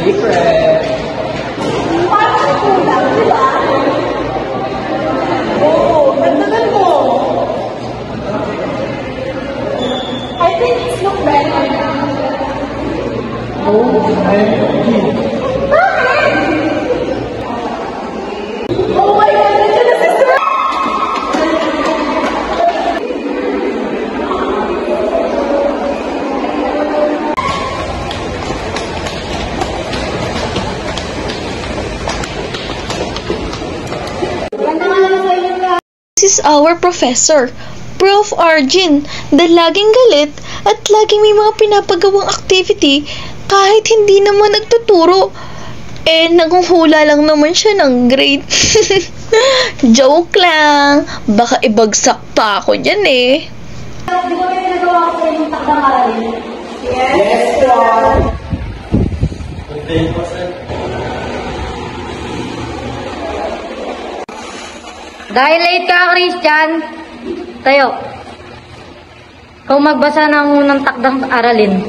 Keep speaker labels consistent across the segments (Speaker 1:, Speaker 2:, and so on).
Speaker 1: Secret.
Speaker 2: Parang kulang, di ba? Oo, nagdagan mo. I think it's look better now.
Speaker 1: Oh, I'm
Speaker 2: Bakit? Oh my God, nandiyan na si Sir!
Speaker 3: This is our professor, Prof. Arjun, na laging galit at laging may mga pinapagawang activity kahit hindi naman nagtuturo. Eh, nanghuhula lang naman siya ng grade. Joke lang. Baka ibagsak pa ako dyan eh.
Speaker 2: Di ba may nagawa ko sa yung takdang aralin?
Speaker 1: Yes, sir. Okay,
Speaker 4: Dahil late ka, Christian, tayo. Ikaw magbasa ng unang takdang aralin.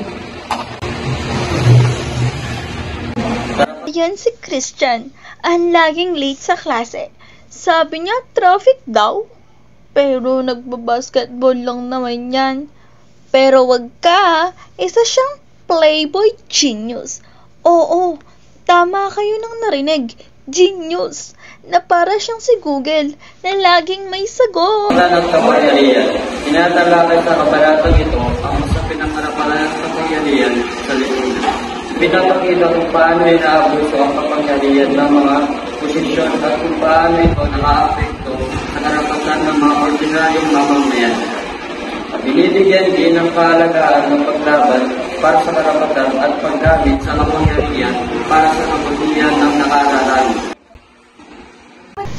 Speaker 3: Ayan si Christian, ang laging late sa klase. Sabi niya, traffic daw. Pero nagbabasketball lang naman yan. Pero wag ka, isa siyang playboy genius. Oo, tama kayo nang narinig. Genius. Na para siyang si Google na laging may sagot.
Speaker 5: Ng kapangyarihan. Tinatalakay sa kabanatang ito ang sa pinangarap-aralan ng kapangyarihan sa lipunan. Pinapakita kung paano inaabuso ang kapangyarihan ng mga posisyon at kung paano ito nakaapekto sa karapatan ng mga ordinaryong mamamayan. Binibigyan din ng kahalagahan ng paglaban para sa karapatan at paggamit sa kapangyarihan para sa kabutihan ng nakararami.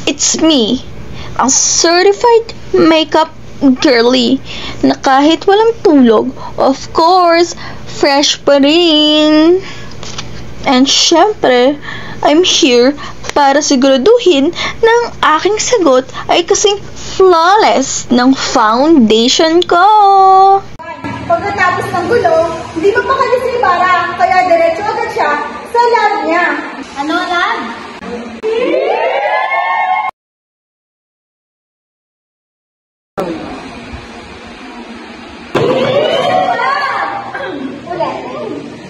Speaker 3: It's me, ang certified makeup girly, na kahit walang tulog, of course, fresh pa rin. And syempre, I'm here para siguraduhin na ang aking sagot ay kasing flawless ng foundation ko.
Speaker 2: Pagkatapos ng gulo, hindi mapakalis ni Bara, kaya diretso agad siya sa lab niya. Ano lab?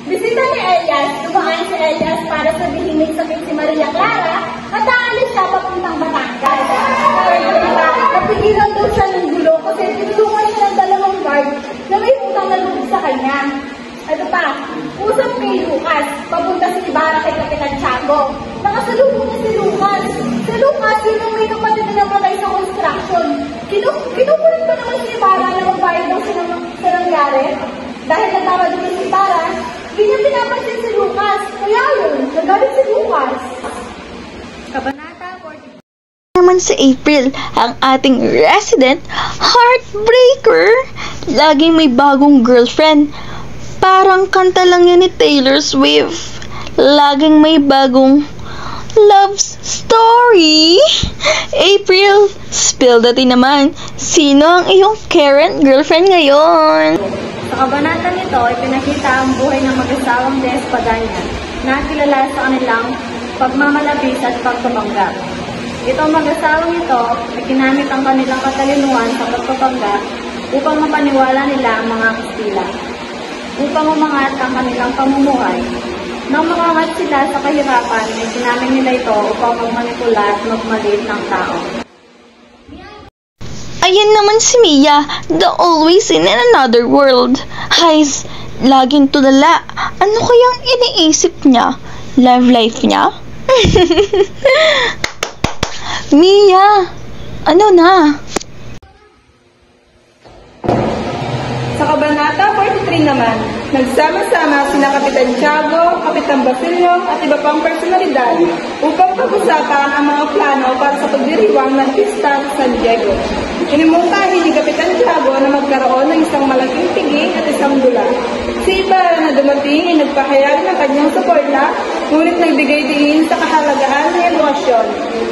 Speaker 2: Bisita ni Elias, dumaan si Elias para sabihin may sakit si Maria Clara at aalis siya papuntang Batangas. Napigilan daw siya ng gulo kasi tinulungan siya ng dalawang guard na may utang na loob sa kanya. Ano pa, usap kay Lucas, papunta si Ibarra kay Kapitan Tiago. Nakasalubong niya si Lucas. Si Lucas, yun ang may kapatid na namatay sa construction. Kinukulit pa naman si Ibarra na magbayad daw sa nangyari. Dahil natawa din si Ibarra, hindi niya pinapansin si Lucas. Kaya yun, nagalit si Lucas. Kabanata 40.
Speaker 3: Naman si April, ang ating resident heartbreaker. Laging may bagong girlfriend. Parang kanta lang yan ni Taylor Swift. Laging may bagong love story. April, spill dati naman. Sino ang iyong current girlfriend ngayon?
Speaker 4: Sa kabanata nito, ipinakita ang buhay ng mag-asawang De Espadanya na kilala sa kanilang pagmamalabis at pagpapanggap. Itong mag-asawang ito ay ginamit ang kanilang katalinuhan sa pagpapanggap upang mapaniwala nila ang mga Kastila. Upang umangat ang kanilang pamumuhay. Nang makangat sila sa kahirapan, ay ginamit nila ito upang magmanipula at magmalit ng tao.
Speaker 3: Ayan naman si Mia, the always in another world. Guys, laging tulala. Ano kayang iniisip niya? Love life niya? Mia, ano na?
Speaker 6: Sa Kabanata 43 naman, nagsama-sama sina Kapitan Tiago, Kapitan Basilio at iba pang personalidad upang pag-usapan ang mga plano para sa pagdiriwang ng Pista San Diego. Inimungkahi ni Kapitan Tiago na magkaroon ng isang malaking pigi at isang dula. Si Ibarra na dumating ay nagpahayag ng kanyang suporta, ngunit nagbigay diin sa kahalagahan ng edukasyon.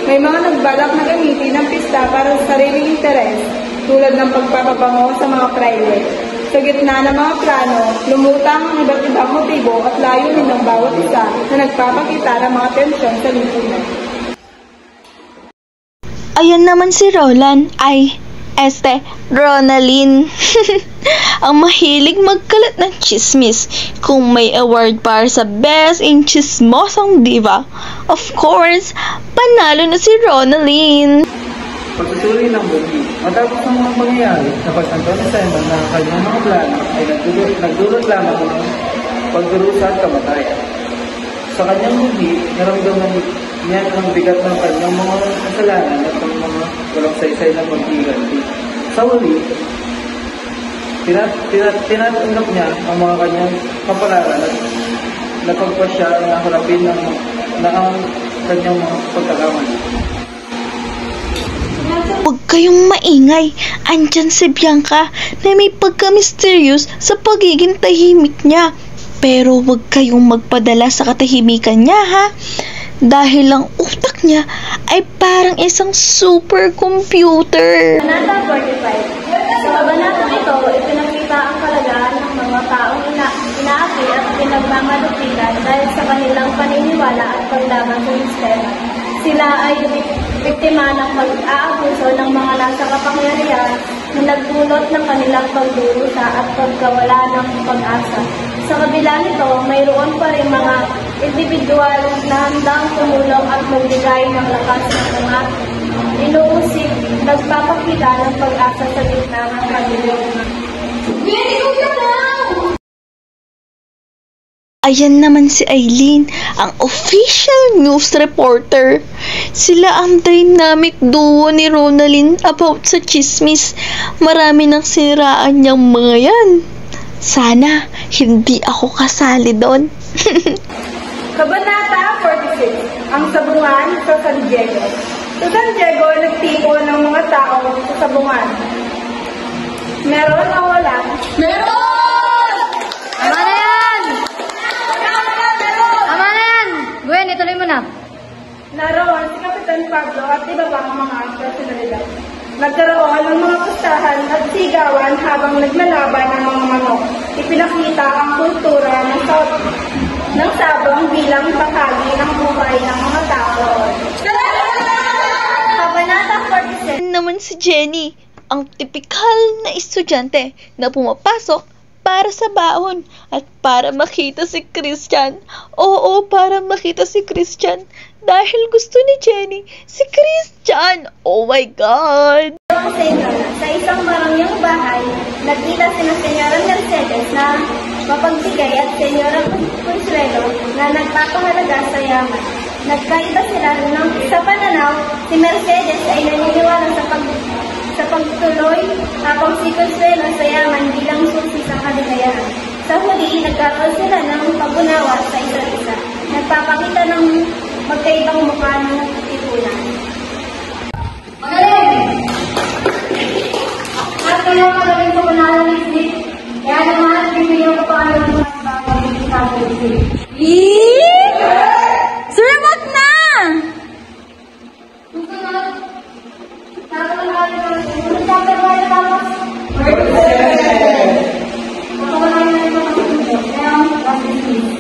Speaker 6: May mga nagbalak na gamitin ang pista para sa sariling interes, tulad ng pagpapabango sa mga private. Sa gitna ng mga plano, lumutang ang iba't ibang motibo at layunin ng bawat isa na nagpapakita ng mga tensyon sa lipunan.
Speaker 3: Ayan naman si Roland, Ronalyn. Ang mahilig magkalat ng chismis. Kung may award para sa Best in Chismosang Diva, of course, panalo na si Ronalyn.
Speaker 1: Pagsusuri ng buki, matapos ng mga pangyayari, napagtanto ni Simon na kanyang mga plano ay nagdulot lamang ng pagdurusa at kamatayan. Sa kanyang buki, naramdaman niya ang bigat ng kanyang mga kasalanan at ang mga walang saysay na paghiganti. Sa huli, tinatanggap niya ang mga kanyang kapalaran at napagpasya na harapin na ang kanyang mga pagkakamali.
Speaker 3: Huwag kayong maingay. Andyan si Bianca na may pagka-mysterious sa pagiging tahimik niya. Pero huwag kayong magpadala sa katahimikan niya, ha? Dahil ang utak niya ay parang isang supercomputer.
Speaker 4: Kabanata 45. Sa kabanata ito, ipinakita ang kalagahan ng mga taong inaapi at pinagmamalupitan dahil sa kanilang paniniwala at paglaban sa sistema. Sila ay biktima ng pag-aabuso ng mga nasa kapangyarihan na nagdulot ng kanilang pagdurusa at pagkawala ng pag-asa. Sa kabila nito, mayroon pa rin mga individual na handang tumulong at magbigay ng lakas ng mga inuusig, nagpapakita ng pag-asa sa gitna ng kanilang.
Speaker 3: Ayan naman si Eileen, ang official news reporter. Sila ang dynamic duo ni Ronalyn about sa chismis. Marami nang siniraan niyang mga yan. Sana hindi ako kasali doon.
Speaker 6: Kabanata 46. Ang sabungan sa San Diego. Sa San Diego, nagtipon ng mga tao sa sabungan. Meron o wala? Meron!
Speaker 4: Tama na yan! Tama na yan! Gwen, ituloy mo na.
Speaker 6: Naroon si Kapitan Pablo at iba pang mga personalidad. Nagkaroon ng mga pustahan at sigawan habang naglalaban ng mga manok. Ipinakita ang kultura ng sabong bilang bahagi ng buhay ng mga tao.
Speaker 4: Kabanata 47.
Speaker 3: Naman si Jenny, ang tipikal na estudyante na pumapasok para sa baon at para makita si Christian. Oo, para makita si Christian. Dahil gusto ni Jenny si Christian. Oh my God!
Speaker 4: Sa isang marangyang bahay, nagkita sina Senyora Mercedes na mapagbigay at Senyora Consuelo na nagpapahalaga sa yaman. Nagkaiba sila sa pananaw, si Mercedes ay naniniwala sa pagtuloy habang si Consuelo sa yaman bilang susi sa kaligayahan. Sa huli, nagkaroon sila ng pag-unawa sa isa't isa. Nagpapakita ng magkaibang mukha ng nagtitipunan. Magaling! At kaya magaling sa panalo ni Smith. Kaya naman, bibigyan ko pa kayo ng mga bagay ng sabi ni Smith.
Speaker 3: Sir, wag na!
Speaker 4: Susunod. Nakalang kami ng susunod chapter 1 tapos. Nakawala na rin mga susunod. Kaya ang sabi ni Smith.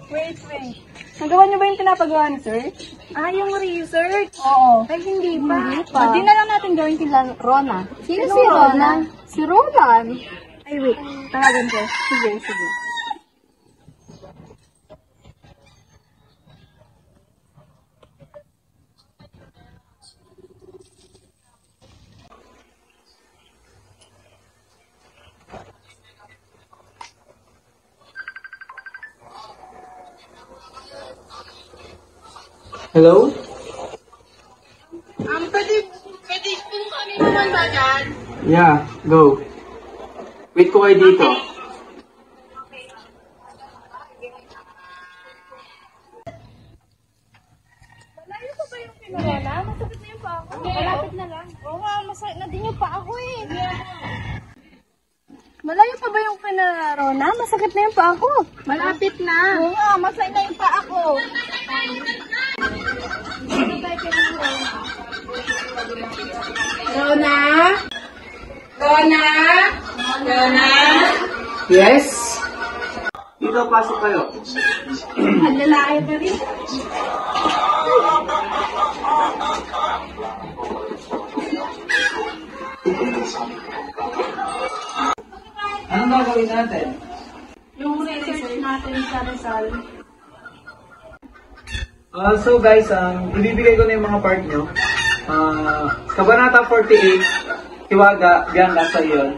Speaker 6: Wait. Nagawa niyo ba yung pinapagawa ni Sir?
Speaker 2: Yung research?
Speaker 6: Oo.
Speaker 2: Ay, hindi pa.
Speaker 6: Hindi na lang natin gawin kila Rona.
Speaker 2: Sino si Rona?
Speaker 6: Si Roland.
Speaker 2: Ay, wait. Tawagan ko. Sige.
Speaker 1: Hello?
Speaker 6: Pwede kung kami naman ba dyan?
Speaker 1: Yeah, go. Wait ko kayo dito.
Speaker 2: Malayo pa ba yung pinarona? Masakit na yung pa ako. Malapit na lang. Oo nga, masakit na din yung pa ako eh. Malayo pa ba yung pinarona? Masakit na yung pa ako. Malapit na. Oo nga, masakit na yung pa ako. Ano ba yung pinarona?
Speaker 6: Rona? Rona? Rona?
Speaker 1: Yes? Dito, pasok kayo.
Speaker 6: Ang lalaki pa rin.
Speaker 1: Anong gagawin natin?
Speaker 4: Yung research natin sa Rizal.
Speaker 1: So guys, ibibigay ko na yung mga part nyo. Kabanata 48, Hiwaga, Bianca, sa iyon.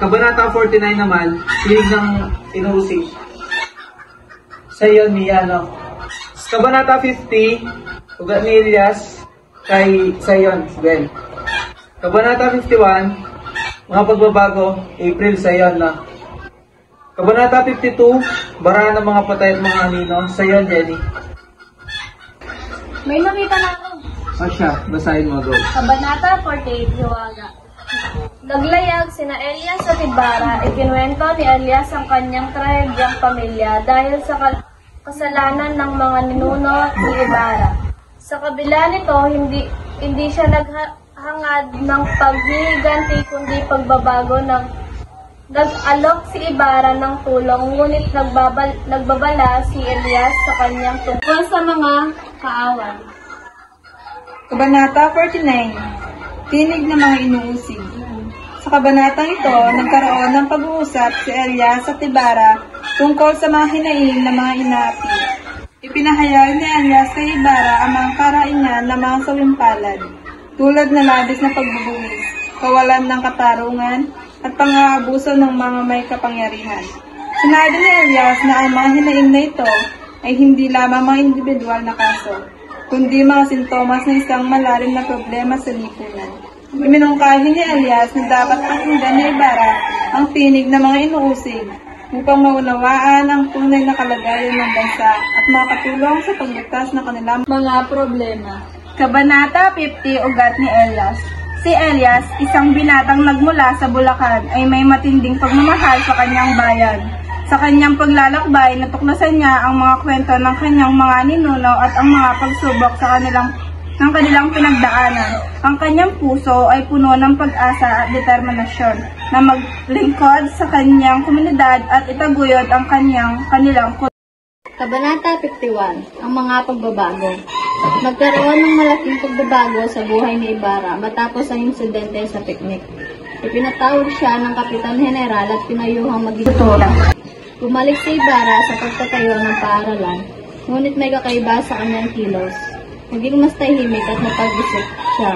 Speaker 1: Kabanata 49 naman, Hilig ng Inuusig. Sa iyon ni ano. Kabanata 50, Ugat ni Elias, sa iyon, Ben. Kabanata 51, Mga Pagbabago, April, sa iyon na. Kabanata 52, Bara ng mga patay at mga anino, sa iyon, Jenny.
Speaker 4: May nakita na ako.
Speaker 1: O siya, basahin mo, go.
Speaker 4: Kabanata 48, Hiwaga. Naglayag sina Elias at Ibarra, ikinuwento ni Elias ang kanyang trahedyang pamilya dahil sa kasalanan ng mga ninuno ni Ibarra. Sa kabila nito, hindi siya naghangad ng paghihiganti kundi pagbabago ng nag-alok si Ibarra ng tulong, ngunit nagbabala si Elias sa kanyang tungkol sa mga kaawan.
Speaker 6: Kabanata 49, Tinig ng mga Inuusig. Sa kabanatang ito, nagkaroon ng pag-uusap si Elias at Ibarra tungkol sa mga hinaing ng mga inapi. Ipinahayag ni Elias kay Ibarra ang mga karaingan ng mga sawimpalad, tulad na labis na pagbubuwis, kawalan ng katarungan, at pang-aabuso ng mga may kapangyarihan. Sinabi ni Elias na ang mga hinaing na ito ay hindi lamang mga individual na kaso, kundi mga sintomas ng isang malalim na problema sa lipunan. Iminungkahi ni Elias na dapat pakinggan ni Ibarra ang tinig ng mga inuusig upang maunawaan ang tunay na kalagayan ng bansa at makatulong sa pagligtas ng kanilang mga problema. Kabanata 50, Ugat ni Elias. Si Elias, isang binatang nagmula sa Bulacan, ay may matinding pagmamahal sa kanyang bayan. Sa kanyang paglalakbay, natuklasan niya ang mga kwento ng kanyang mga ninuno at ang mga pagsubok sa kanilang pinagdaanan. Ang kanyang puso ay puno ng pag-asa at determinasyon na maglingkod sa kanyang komunidad at itaguyod ang kanilang
Speaker 4: Kabanata 51, ang mga pagbabago. Nagkaroon ng malaking pagbabago sa buhay ni Ibarra matapos ang insidente sa picnic. Ipinatawag siya ng Kapitan General at pinayuhang maging tutora. Bumalik si Ibarra sa pagtatayo ng paaralan, ngunit may kakaiba sa kanyang kilos. Naging mas tahimik at napag-isip siya.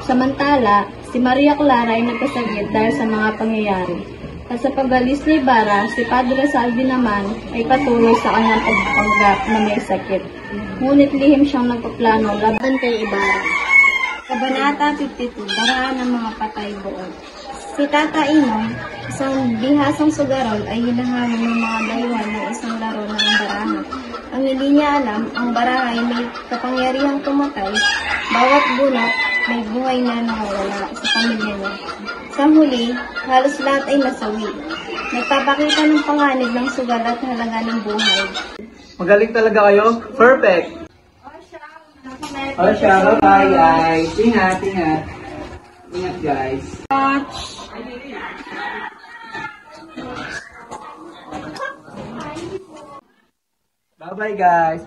Speaker 4: Samantala, si Maria Clara ay nagkasakit dahil sa mga pangyayari. At sa pag-alis ni Ibarra, si Padre Salvi naman ay patuloy sa kanyang pagpanggap na may sakit. Ngunit lihim siyang nagpaplano laban kay Ibarra.
Speaker 7: Kabanata 52, Baraan ng mga patay buod. Si Tata Inong, isang bihasang sugarol, ay hinahanap ng mga dayuhan ng isang laro ng baraha. Ang hindi niya alam, ang baraha ay may kapangyarihang tumatay. Bawat bunot, may buhay na nawawala sa pamilya niya. Sa huli, halos lahat ay nasawi. Nagpapakita ng panganib ng sugal at halaga ng buhay.
Speaker 1: Magaling talaga kayo? Perfect! O siya, bye guys. Ingat, ingat. Ingat guys. Bye bye guys.